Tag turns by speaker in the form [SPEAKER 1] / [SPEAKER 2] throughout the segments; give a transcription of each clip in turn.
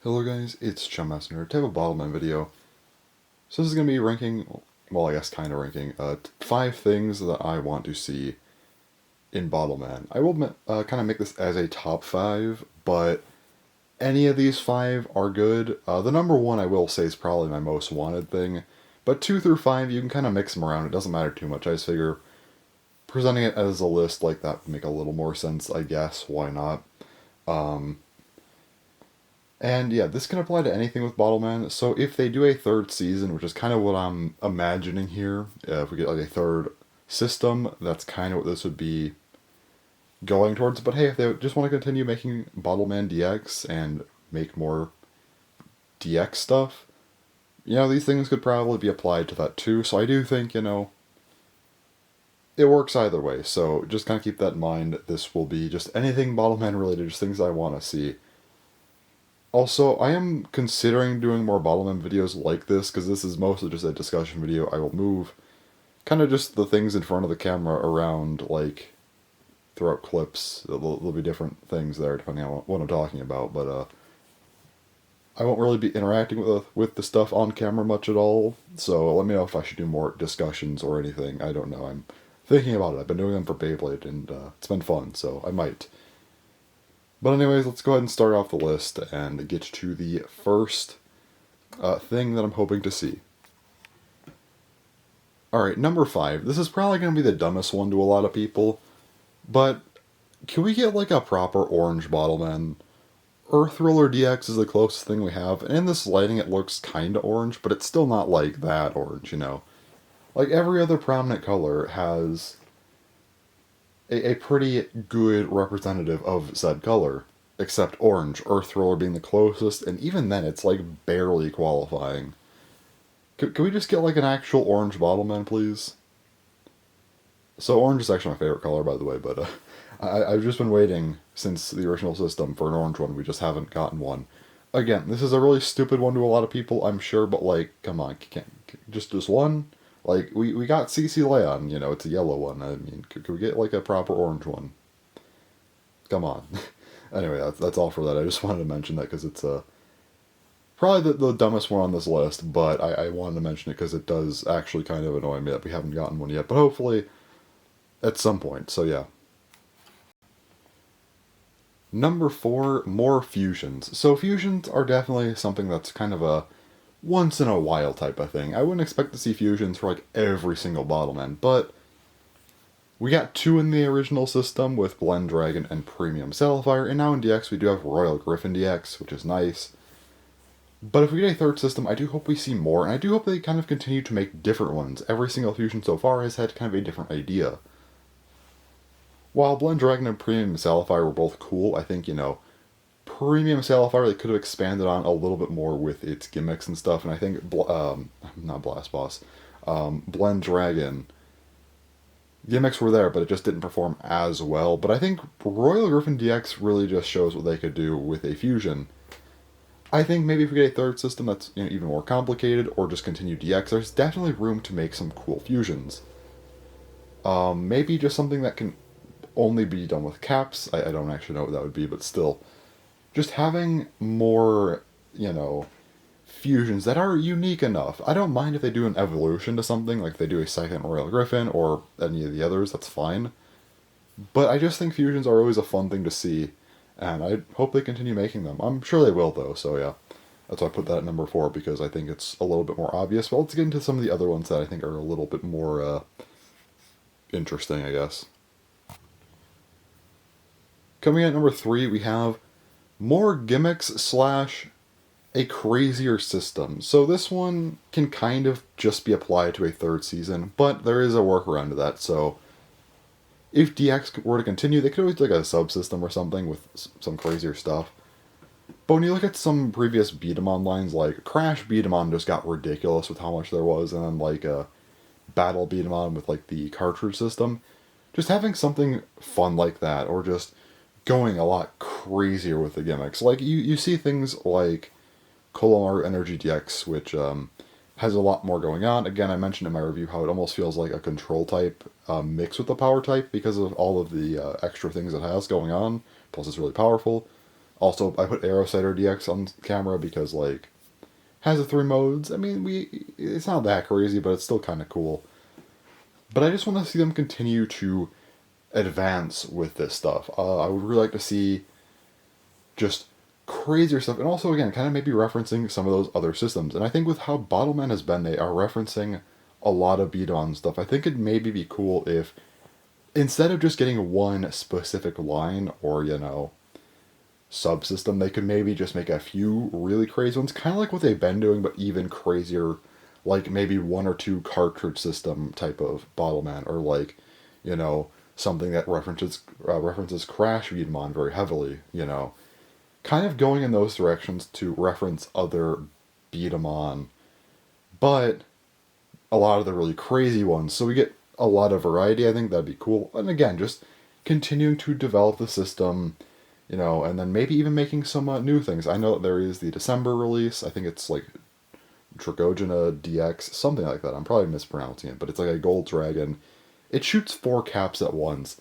[SPEAKER 1] Hello guys, it's Chum Messenger. Type of Bottleman video. So this is going to be ranking, well I guess kind of ranking, 5 things that I want to see in Bottleman. I will kind of make this as a top 5, but any of these 5 are good. The number 1 I will say is probably my most wanted thing, but 2 through 5 you can kind of mix them around, it doesn't matter too much. I just figure presenting it as a list like that would make a little more sense, I guess, why not? And yeah, this can apply to anything with Bottleman. So if they do a third season, which is kind of what I'm imagining here, if we get like a third system, that's kind of what this would be going towards. But hey, if they just want to continue making Bottleman DX and make more DX stuff, these things could probably be applied to that too. So I do think, it works either way. So just kind of keep that in mind. This will be just anything Bottleman related, just things I want to see. Also, I am considering doing more Bottleman videos like this, because this is mostly just a discussion video. I will move kind of just the things in front of the camera around, like, throughout clips. There'll be different things there, depending on what I'm talking about, but, I won't really be interacting with the stuff on camera much at all, so let me know if I should do more discussions or anything. I don't know. I'm thinking about it. I've been doing them for Beyblade, and it's been fun, so I might. But anyways, let's go ahead and start off the list and get to the first thing that I'm hoping to see. Alright, number 5. This is probably going to be the dumbest one to a lot of people, but can we get like a proper orange Bottleman? Earth Roller DX is the closest thing we have, and in this lighting it looks kinda orange, but it's still not like that orange, Like every other prominent color has a pretty good representative of said color, except orange, Earth Roller being the closest, and even then it's like barely qualifying. Can we just get like an actual orange Bottleman, please? So orange is actually my favorite color, by the way, but I've just been waiting since the original system for an orange one. We just haven't gotten one. Again, this is a really stupid one to a lot of people, I'm sure, but like, come on, can't just one? Like, we got CC Leon, it's a yellow one. I mean, could we get, like, a proper orange one? Come on. Anyway, that's all for that. I just wanted to mention that because it's probably the dumbest one on this list, but I wanted to mention it because it does actually kind of annoy me that we haven't gotten one yet, but hopefully at some point, so yeah. Number 4, more fusions. So fusions are definitely something that's kind of a once in a while type of thing. I wouldn't expect to see fusions for like every single Bottleman, but we got 2 in the original system with Blend Dragon and Premium Sapphire, and now in DX we do have Royal Griffin DX, which is nice. But if we get a third system, I do hope we see more, and I do hope they kind of continue to make different ones. Every single fusion so far has had kind of a different idea. While Blend Dragon and Premium Sapphire were both cool, I think, Premium Sapphire they could have expanded on a little bit more with its gimmicks and stuff, and I think, not Blast Boss, Blend Dragon, gimmicks were there, but it just didn't perform as well. But I think Royal Griffin DX really just shows what they could do with a fusion. I think maybe if we get a third system that's even more complicated, or just continue DX, there's definitely room to make some cool fusions. Maybe just something that can only be done with caps. I don't actually know what that would be, but still. Just having more, fusions that are unique enough. I don't mind if they do an evolution to something, like they do a second Royal Griffin or any of the others, that's fine. But I just think fusions are always a fun thing to see, and I hope they continue making them. I'm sure they will, though, so yeah. That's why I put that at number 4, because I think it's a little bit more obvious. But let's get into some of the other ones that I think are a little bit more interesting, I guess. Coming in at number 3, we have more gimmicks / a crazier system. So this one can kind of just be applied to a third season, but there is a workaround to that. So if DX were to continue, they could always do like a subsystem or something with some crazier stuff. But when you look at some previous beat 'em on lines, like Crash beat 'em on just got ridiculous with how much there was, and then like Battle beat 'em on with like the cartridge system, just having something fun like that, or just going a lot crazier with the gimmicks. Like, you see things like Colomar Energy DX, which has a lot more going on. Again, I mentioned in my review how it almost feels like a control type mixed with the power type because of all of the extra things it has going on. Plus, it's really powerful. Also, I put Aerosider DX on camera because, like, has the three modes. I mean, it's not that crazy, but it's still kind of cool. But I just want to see them continue to advance with this stuff. I would really like to see just crazier stuff, and also again, kind of maybe referencing some of those other systems. And I think with how Bottleman has been, they are referencing a lot of beat-on stuff. I think it'd maybe be cool if instead of just getting one specific line or subsystem, they could maybe just make a few really crazy ones, kind of like what they've been doing, but even crazier, like maybe one or two cartridge system type of Bottleman, or like, you know, something that references Crash Beatmon very heavily, kind of going in those directions to reference other beat 'em on, but a lot of the really crazy ones. So we get a lot of variety. I think that'd be cool. And again, just continuing to develop the system, and then maybe even making some new things. I know that there is the December release. I think it's like Dragogena DX, something like that. I'm probably mispronouncing it, but it's like a gold dragon. It shoots 4 caps at once.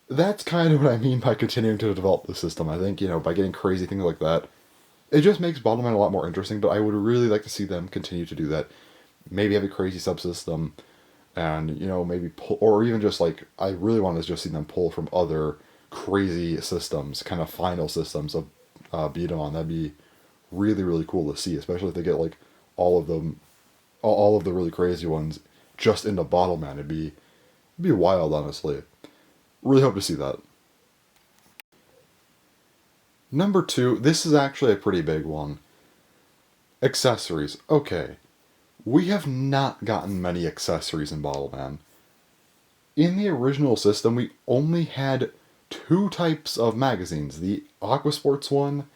[SPEAKER 1] That's kind of what I mean by continuing to develop the system. I think, by getting crazy things like that, it just makes Bottleman a lot more interesting, but I would really like to see them continue to do that. Maybe have a crazy subsystem, and, maybe pull, or even just like, I really want to just see them pull from other crazy systems, kind of final systems of beat 'em on. That'd be really, really cool to see, especially if they get like all of them, all of the really crazy ones just into Bottleman. It'd be wild, honestly. Really hope to see that. Number 2, this is actually a pretty big one. Accessories. Okay, we have not gotten many accessories in Bottleman. In the original system, we only had 2 types of magazines, the Aquasports one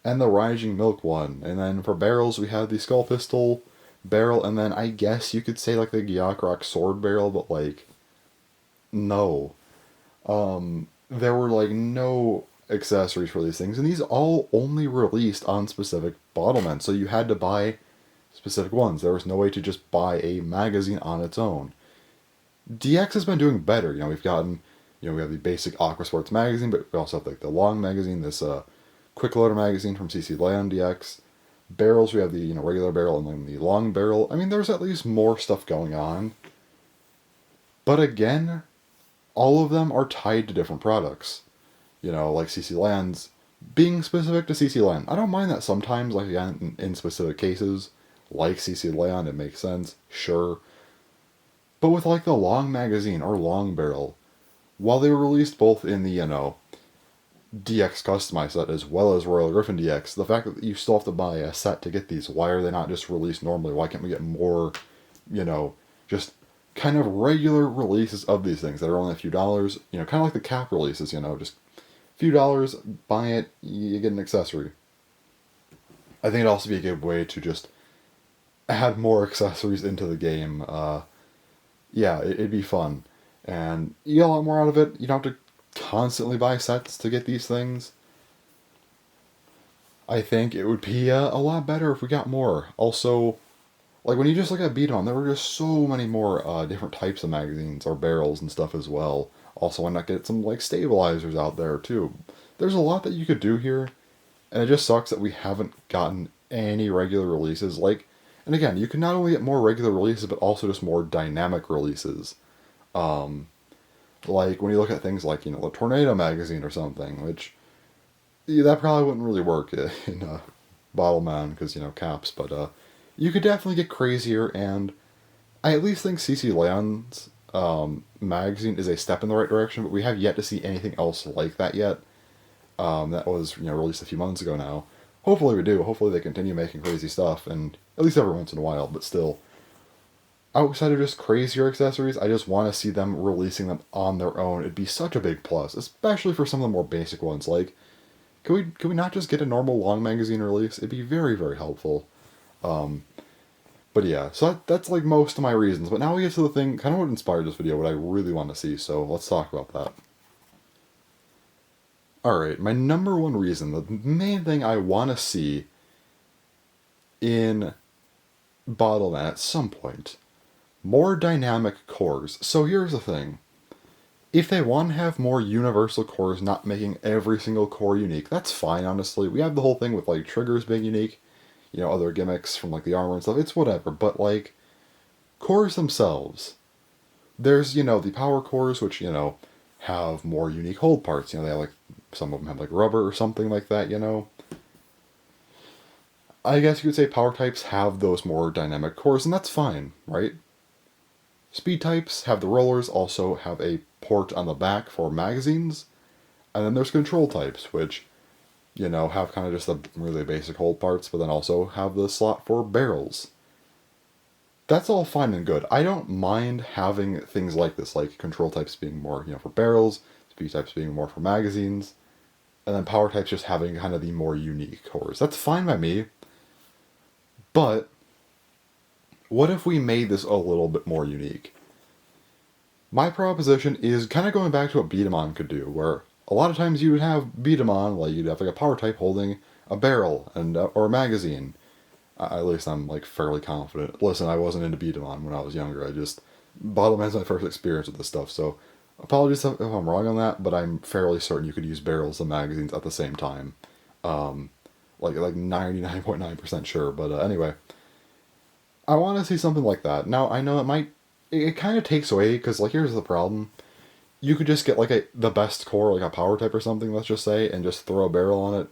[SPEAKER 1] and the Rising Milk one. And then for barrels, we had the Skull Pistol barrel, and then I guess you could say like the Gyakrok sword barrel, but like, no. There were like no accessories for these things, and these all only released on specific Bottlemen, so you had to buy specific ones. There was no way to just buy a magazine on its own. DX has been doing better. We've gotten, we have the basic Aquasports magazine, but we also have like the long magazine, this quick loader magazine from CC Land DX. Barrels, we have the regular barrel and then the long barrel. I mean, there's at least more stuff going on. But again, all of them are tied to different products. Like CC Land's being specific to CC Land. I don't mind that sometimes, like again, in specific cases, like CC Land, it makes sense, sure. But with like the long magazine or long barrel, while they were released both in the, DX customized set as well as Royal Griffin DX, the fact that you still have to buy a set to get these, why are they not just released normally? Why can't we get more, just kind of regular releases of these things that are only a few dollars, kind of like the cap releases, just a few dollars, buy it, you get an accessory. I think it'd also be a good way to just add more accessories into the game. Yeah, it'd be fun. And you get a lot more out of it. You don't have to constantly buy sets to get these things. I think it would be a lot better if we got more. Also, like when you just look at Beat On, there were just so many more different types of magazines or barrels and stuff as well. Also, why not get some like stabilizers out there too? There's a lot that you could do here, and it just sucks that we haven't gotten any regular releases. Like, and again, you can not only get more regular releases, but also just more dynamic releases. Like when you look at things like the Tornado magazine or something, which that probably wouldn't really work in Bottleman because caps, but you could definitely get crazier, and I at least think CC Land's magazine is a step in the right direction, but we have yet to see anything else like that yet. That was released a few months ago now. Hopefully we do. Hopefully they continue making crazy stuff, and at least every once in a while, but still. Outside of just crazier accessories, I just want to see them releasing them on their own. It'd be such a big plus, especially for some of the more basic ones. Like, can we not just get a normal long magazine release? It'd be very, very helpful. But yeah, so that's like most of my reasons. But now we get to the thing, kind of what inspired this video, what I really want to see. So let's talk about that. Alright, my number one reason, the main thing I want to see in Bottleman at some point, more dynamic cores. So here's the thing. If they want to have more universal cores, not making every single core unique, that's fine, honestly. We have the whole thing with, like, triggers being unique, other gimmicks from, like, the armor and stuff. It's whatever, but, like, cores themselves. There's, the power cores, which, have more unique hold parts. They have, like, some of them have, like, rubber or something like that. I guess you could say power types have those more dynamic cores, and that's fine, right? Speed types have the rollers, also have a port on the back for magazines. And then there's control types, which, have kind of just the really basic hold parts, but then also have the slot for barrels. That's all fine and good. I don't mind having things like this, like control types being more, for barrels, speed types being more for magazines, and then power types just having kind of the more unique cores. That's fine by me. But what if we made this a little bit more unique? My proposition is kind of going back to what Beat'em could do, where a lot of times you would have Beat'em, like you'd have like a power type holding a barrel and or a magazine. At least I'm like fairly confident. Listen, I wasn't into Beat'em when I was younger. Bottleman's my first experience with this stuff, so apologies if I'm wrong on that, but I'm fairly certain you could use barrels and magazines at the same time. Like 99.9% sure, but anyway. I want to see something like that. Now, I know it kind of takes away, because, like, here's the problem. You could just get, like, the best core, like a power type or something, let's just say, and just throw a barrel on it,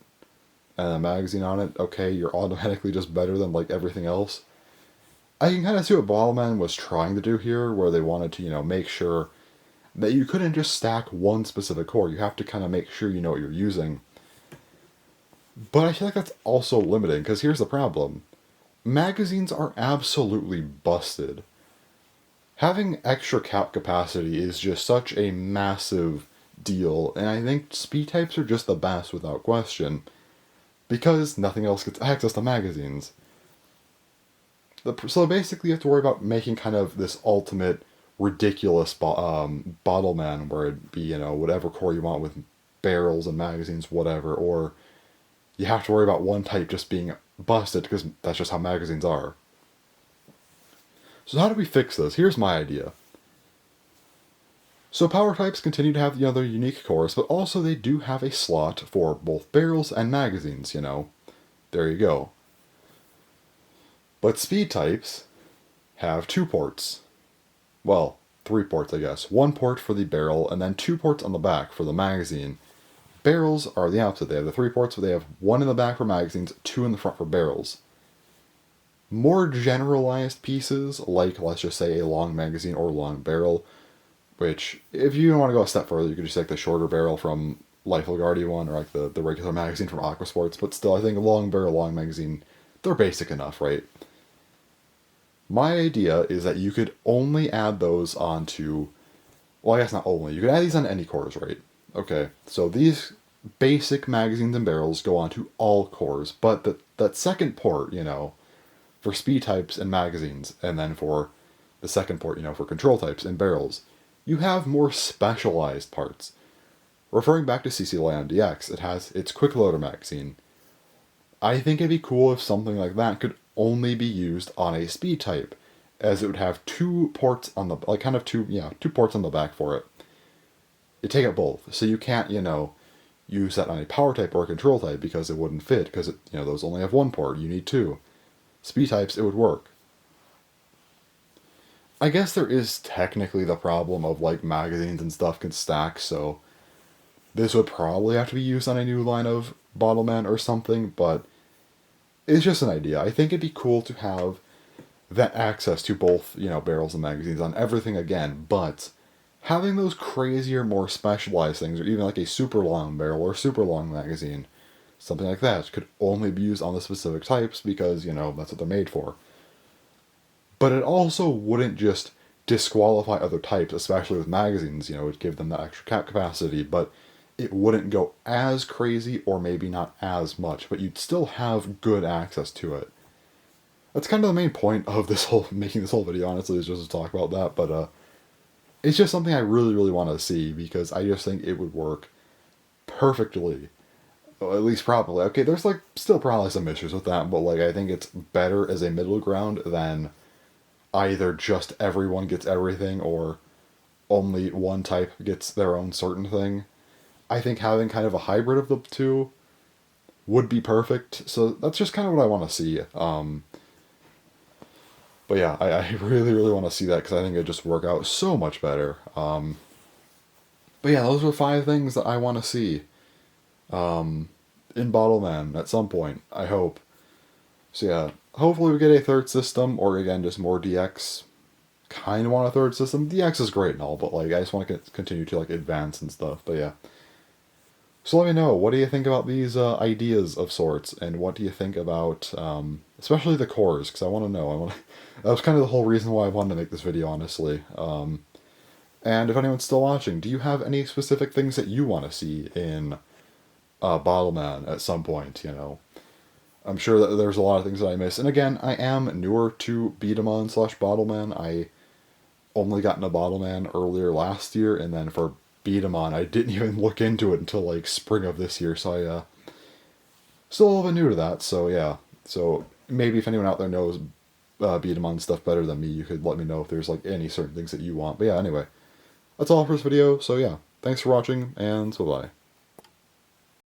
[SPEAKER 1] and a magazine on it. Okay, you're automatically just better than, like, everything else. I can kind of see what Bottleman was trying to do here, where they wanted to, make sure that you couldn't just stack one specific core. You have to kind of make sure you know what you're using. But I feel like that's also limiting, because here's the problem. Magazines are absolutely busted. Having extra cap capacity is just such a massive deal, and I think speed types are just the best without question, because nothing else gets access to magazines. So basically you have to worry about making kind of this ultimate ridiculous Bottleman, where it'd be, whatever core you want with barrels and magazines, whatever, or you have to worry about one type just being busted, because that's just how magazines are. So how do we fix this? Here's my idea. So power types continue to have their unique cores, but also they do have a slot for both barrels and magazines, There you go. But speed types have 2 ports. Well, 3 ports, I guess. 1 port for the barrel, and then 2 ports on the back for the magazine. Barrels are the opposite. They have the 3 ports, but they have 1 in the back for magazines, 2 in the front for barrels. More generalized pieces, like, let's just say, a long magazine or long barrel, which, if you want to go a step further, you could just take the shorter barrel from Life Guardian one, or like the regular magazine from Aquasports, but still, I think a long barrel, long magazine, they're basic enough, right? My idea is that you could only add those onto, well, I guess not only, you could add these on any cores, right? Okay, so these basic magazines and barrels go onto all cores, but that second port, for speed types and magazines, and then for the second port, for control types and barrels, you have more specialized parts. Referring back to CC Lion DX, it has its quick loader magazine. I think it'd be cool if something like that could only be used on a speed type, as it would have 2 ports on the, like, kind of 2 ports on the back for it. You take it both, so you can't, use that on a power type or a control type, because it wouldn't fit, because those only have 1 port, you need 2. Speed types, it would work. I guess there is technically the problem of, like, magazines and stuff can stack, so this would probably have to be used on a new line of Bottleman or something, but it's just an idea. I think it'd be cool to have that access to both, barrels and magazines on everything again, but having those crazier, more specialized things, or even like a super long barrel or super long magazine, something like that, could only be used on the specific types, because, that's what they're made for. But it also wouldn't just disqualify other types, especially with magazines, it would give them that extra cap capacity, but it wouldn't go as crazy, or maybe not as much, but you'd still have good access to it. That's kind of the main point of making this whole video, honestly, is just to talk about that, but it's just something I really, really want to see, because I just think it would work perfectly. Well, at least probably. Okay, there's, like, still probably some issues with that, but, like, I think it's better as a middle ground than either just everyone gets everything, or only one type gets their own certain thing. I think having kind of a hybrid of the two would be perfect. So that's just kind of what I want to see. But yeah, I really, really want to see that because I think it'd just work out so much better. But yeah, those are 5 things that I want to see in Bottleman at some point, I hope. So yeah, hopefully we get a third system, or again, just more DX. Kind of want a third system. DX is great and all, but like I just want to continue to like advance and stuff. But yeah. So let me know, what do you think about these ideas of sorts, and what do you think about, especially the cores, because I want to know. That was kind of the whole reason why I wanted to make this video, honestly. And if anyone's still watching, do you have any specific things that you want to see in Bottleman at some point, you know? I'm sure that there's a lot of things that I miss. And again, I am newer to Beatamon / Bottleman. I only got into Bottleman earlier last year, and then for Beatamon, I didn't even look into it until like spring of this year, so I still a little bit new to that. So yeah, so maybe if anyone out there knows Beatamon stuff better than me, you could let me know if there's like any certain things that you want. But yeah, anyway, that's all for this video. So yeah, thanks for watching, and bye-bye.